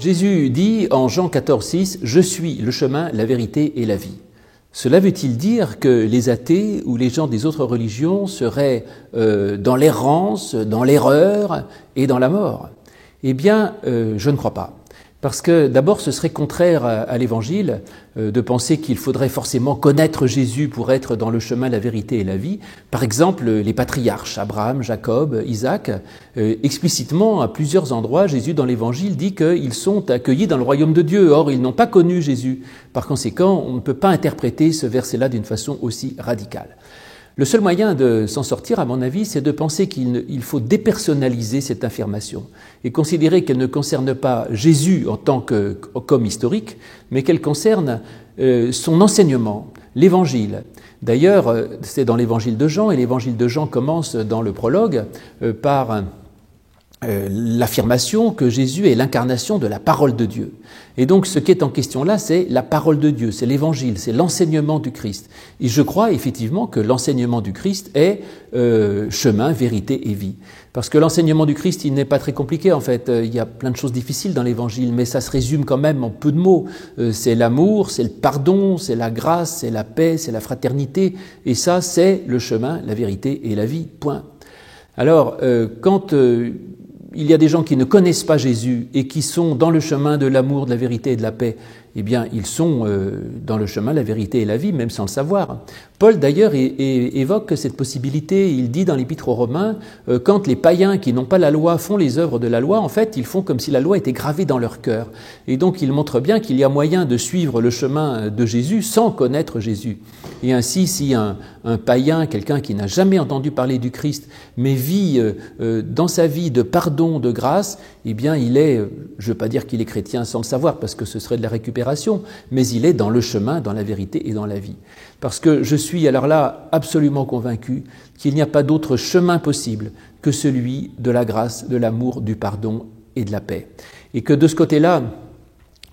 Jésus dit en Jean 14,6 « Je suis le chemin, la vérité et la vie ». Cela veut-il dire que les athées ou les gens des autres religions seraient dans l'errance, dans l'erreur et dans la mort? Eh bien, je ne crois pas. Parce que d'abord, ce serait contraire à l'Évangile de penser qu'il faudrait forcément connaître Jésus pour être dans le chemin, la vérité et la vie. Par exemple, les patriarches, Abraham, Jacob, Isaac, explicitement à plusieurs endroits, Jésus dans l'Évangile dit qu'ils sont accueillis dans le royaume de Dieu. Or, ils n'ont pas connu Jésus. Par conséquent, on ne peut pas interpréter ce verset-là d'une façon aussi radicale. Le seul moyen de s'en sortir, à mon avis, c'est de penser qu'il faut dépersonnaliser cette affirmation et considérer qu'elle ne concerne pas Jésus en tant qu'homme historique, mais qu'elle concerne son enseignement, l'Évangile. D'ailleurs, c'est dans l'Évangile de Jean, et l'Évangile de Jean commence dans le prologue par l'affirmation que Jésus est l'incarnation de la parole de Dieu. Et donc ce qui est en question là, c'est la parole de Dieu, c'est l'évangile, c'est l'enseignement du Christ. Et je crois effectivement que l'enseignement du Christ est chemin, vérité et vie. Parce que l'enseignement du Christ, il n'est pas très compliqué en fait. Il y a plein de choses difficiles dans l'évangile, mais ça se résume quand même en peu de mots. C'est l'amour, c'est le pardon, c'est la grâce, c'est la paix, c'est la fraternité. Et ça, c'est le chemin, la vérité et la vie, point. Alors, quand il y a des gens qui ne connaissent pas Jésus et qui sont dans le chemin de l'amour, de la vérité et de la paix, eh bien, ils sont dans le chemin, la vérité et la vie, même sans le savoir. Paul, d'ailleurs, évoque cette possibilité. Il dit dans l'Épître aux Romains, quand les païens qui n'ont pas la loi font les œuvres de la loi, en fait, ils font comme si la loi était gravée dans leur cœur. Et donc, il montre bien qu'il y a moyen de suivre le chemin de Jésus sans connaître Jésus. Et ainsi, si un païen, quelqu'un qui n'a jamais entendu parler du Christ, mais vit dans sa vie de pardon, de grâce, eh bien, il est, je ne veux pas dire qu'il est chrétien sans le savoir, parce que ce serait de la récupération, mais il est dans le chemin, dans la vérité et dans la vie. Parce que je suis alors là absolument convaincu qu'il n'y a pas d'autre chemin possible que celui de la grâce, de l'amour, du pardon et de la paix. Et que de ce côté-là,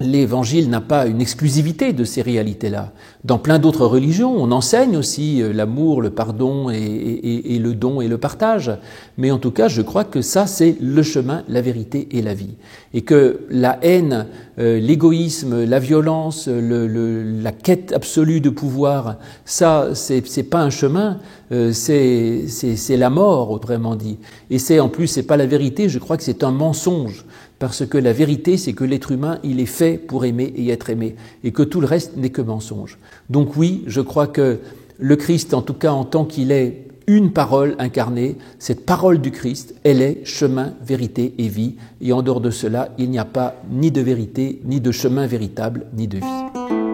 l'Évangile n'a pas une exclusivité de ces réalités-là. Dans plein d'autres religions, on enseigne aussi l'amour, le pardon et le don et le partage. Mais en tout cas, je crois que ça, c'est le chemin, la vérité et la vie. Et que la haine, l'égoïsme, la violence, la quête absolue de pouvoir, ça, c'est pas un chemin, c'est la mort, autrement dit. Et c'est en plus, c'est pas la vérité, je crois que c'est un mensonge. Parce que la vérité, c'est que l'être humain, il est fait pour aimer et être aimé, et que tout le reste n'est que mensonge. Donc oui, je crois que le Christ, en tout cas en tant qu'il est une parole incarnée, cette parole du Christ, elle est chemin, vérité et vie, et en dehors de cela, il n'y a pas ni de vérité, ni de chemin véritable, ni de vie.